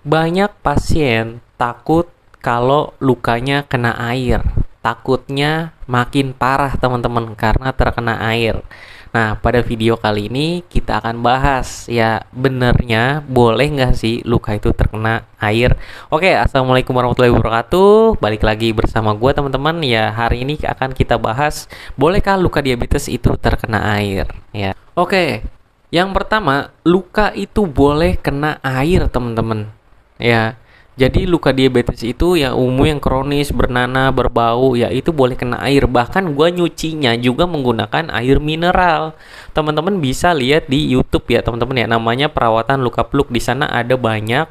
Banyak pasien takut kalau lukanya kena air. Takutnya makin parah teman-teman karena terkena air. Nah, pada video kali ini kita akan bahas ya benernya boleh nggak sih luka itu terkena air. Oke, assalamualaikum warahmatullahi wabarakatuh. Balik lagi bersama gue teman-teman. Ya, hari ini akan kita bahas bolehkah luka diabetes itu terkena air. Ya, oke. Yang pertama, luka itu boleh kena air teman-teman. Ya, jadi luka diabetes itu yang umum yang kronis, bernanah, berbau, ya itu boleh kena air. Bahkan gua nyucinya juga menggunakan air mineral. Teman-teman bisa lihat di YouTube ya, teman-teman ya. Namanya perawatan luka peluk. Di sana ada banyak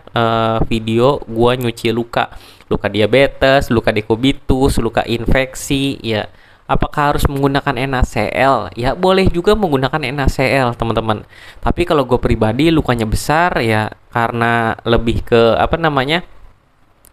video gua nyuci luka. Luka diabetes, luka dekubitus, luka infeksi, ya. Apakah harus menggunakan NaCl? Ya boleh juga menggunakan NaCl teman-teman. Tapi kalau gue pribadi lukanya besar ya karena lebih ke apa namanya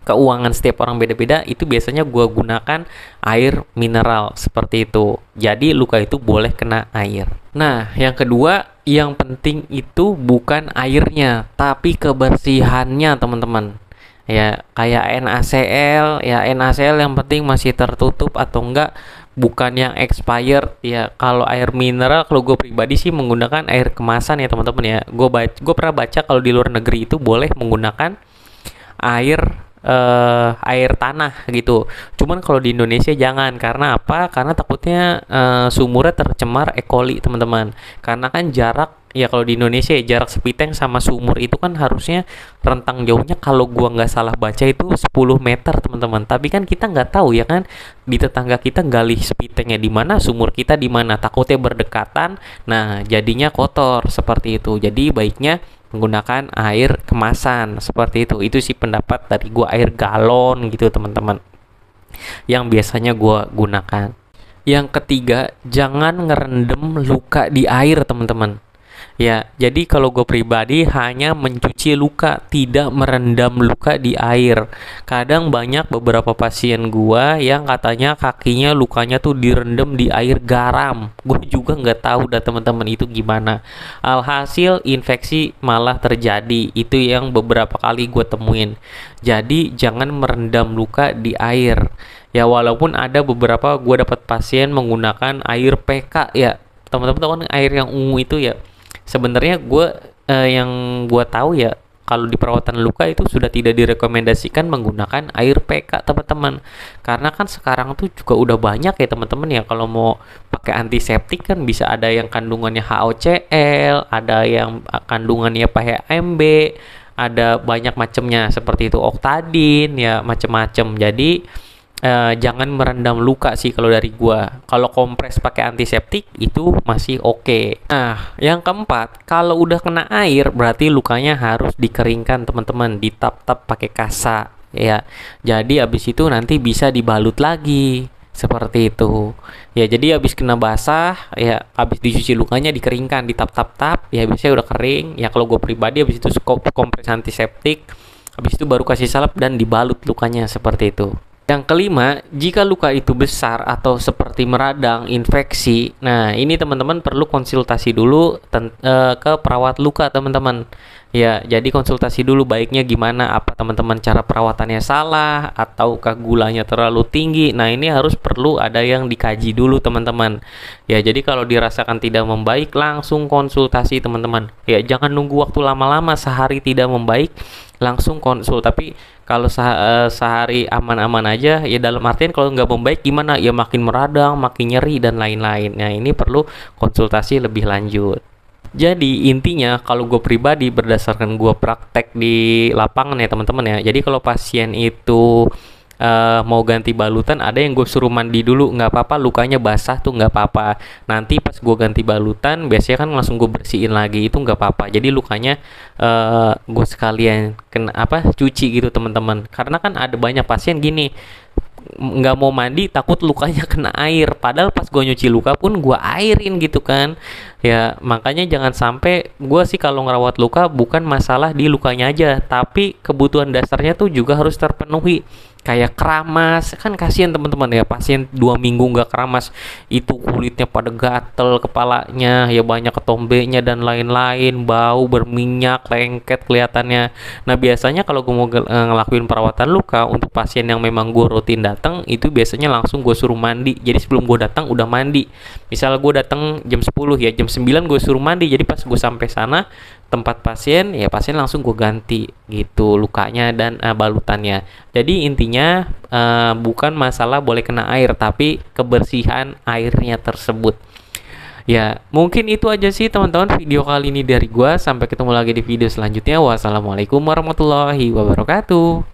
keuangan setiap orang beda-beda, itu biasanya gue gunakan air mineral seperti itu. Jadi luka itu boleh kena air. Nah yang kedua, yang penting itu bukan airnya tapi kebersihannya teman-teman. Ya kayak NaCl, ya NaCl yang penting masih tertutup atau enggak bukan yang expired. Ya kalau air mineral, kalau gue pribadi sih menggunakan air kemasan ya teman-teman ya. Gue pernah baca kalau di luar negeri itu boleh menggunakan air air tanah gitu. Cuman kalau di Indonesia jangan, karena apa? Karena takutnya sumurnya tercemar E. coli teman-teman. Karena kan jarak ya kalau di Indonesia ya, jarak sepiteng sama sumur itu kan harusnya rentang jauhnya kalau gua nggak salah baca itu 10 meter teman-teman. Tapi kan kita nggak tahu ya kan, di tetangga kita gali sepitengnya di mana, sumur kita di mana, takutnya berdekatan. Nah jadinya kotor seperti itu. Jadi baiknya menggunakan air kemasan seperti itu sih pendapat dari gua, air galon gitu teman-teman yang biasanya gua gunakan. Yang ketiga, jangan ngerendam luka di air teman-teman. Ya, jadi kalau gue pribadi hanya mencuci luka, tidak merendam luka di air. Kadang banyak beberapa pasien gue yang katanya kakinya lukanya tuh direndam di air garam. Gue juga nggak tahu dah teman-teman itu gimana. Alhasil infeksi malah terjadi. Itu yang beberapa kali gue temuin. Jadi jangan merendam luka di air. Ya walaupun ada beberapa gue dapat pasien menggunakan air PK ya. Teman-teman tahu kan air yang ungu itu ya. Sebenarnya yang gue tahu ya kalau di perawatan luka itu sudah tidak direkomendasikan menggunakan air PK teman-teman, karena kan sekarang tuh juga udah banyak ya teman-teman ya, kalau mau pakai antiseptik kan bisa ada yang kandungannya HOCl, ada yang kandungannya PHMB, ada banyak macamnya seperti itu, oktadin ya macam-macam. Jadi jangan merendam luka sih kalau dari gua. Kalau kompres pakai antiseptik itu masih oke. Nah, yang keempat, kalau udah kena air berarti lukanya harus dikeringkan teman-teman, ditap-tap pakai kasa ya. Jadi habis itu nanti bisa dibalut lagi seperti itu. Ya, jadi habis kena basah ya, habis dicuci lukanya dikeringkan, ditap-tap-tap ya biasanya udah kering. Ya kalau gua pribadi habis itu kompres antiseptik, habis itu baru kasih salep dan dibalut lukanya seperti itu. Yang kelima, jika luka itu besar atau seperti meradang, infeksi, nah ini teman-teman perlu konsultasi dulu ke perawat luka teman-teman. Ya, jadi konsultasi dulu baiknya gimana, apa teman-teman cara perawatannya salah, ataukah gulanya terlalu tinggi. Nah ini harus perlu ada yang dikaji dulu teman-teman. Ya, jadi kalau dirasakan tidak membaik, langsung konsultasi teman-teman. Ya, jangan nunggu waktu lama-lama, sehari tidak membaik, langsung konsul. Tapi kalau sehari aman-aman aja ya, dalam artian kalau nggak membaik gimana ya, makin meradang, makin nyeri dan lain-lain. Nah ini perlu konsultasi lebih lanjut. Jadi intinya kalau gue pribadi berdasarkan gue praktek di lapangan ya teman-teman ya, jadi kalau pasien itu mau ganti balutan, ada yang gue suruh mandi dulu, nggak apa-apa, lukanya basah tuh nggak apa-apa. Nanti pas gue ganti balutan biasanya kan langsung gue bersihin lagi, itu nggak apa-apa. Jadi lukanya gue sekalian cuci gitu teman-teman, karena kan ada banyak pasien gini, nggak mau mandi takut lukanya kena air, padahal pas gue nyuci luka pun gue airin gitu kan ya. Makanya jangan sampai, gue sih kalau ngerawat luka bukan masalah di lukanya aja, tapi kebutuhan dasarnya tuh juga harus terpenuhi. kayak keramas. Kan kasihan teman-teman ya, pasien 2 minggu nggak keramas itu kulitnya pada gatel, kepalanya ya banyak ketombenya dan lain-lain, bau berminyak, lengket kelihatannya. Nah biasanya kalau gue mau ngelakuin perawatan luka untuk pasien yang memang gue rutin datang, itu biasanya langsung gue suruh mandi. Jadi sebelum gue datang udah mandi. Misal gue datang jam 10 ya, jam 9 gue suruh mandi. Jadi pas gue sampai sana tempat pasien, ya pasien langsung gue ganti gitu lukanya dan balutannya. Jadi intinya bukan masalah boleh kena air, tapi kebersihan airnya tersebut. Ya, mungkin itu aja sih teman-teman video kali ini dari gua. Sampai ketemu lagi di video selanjutnya. Wassalamualaikum warahmatullahi wabarakatuh.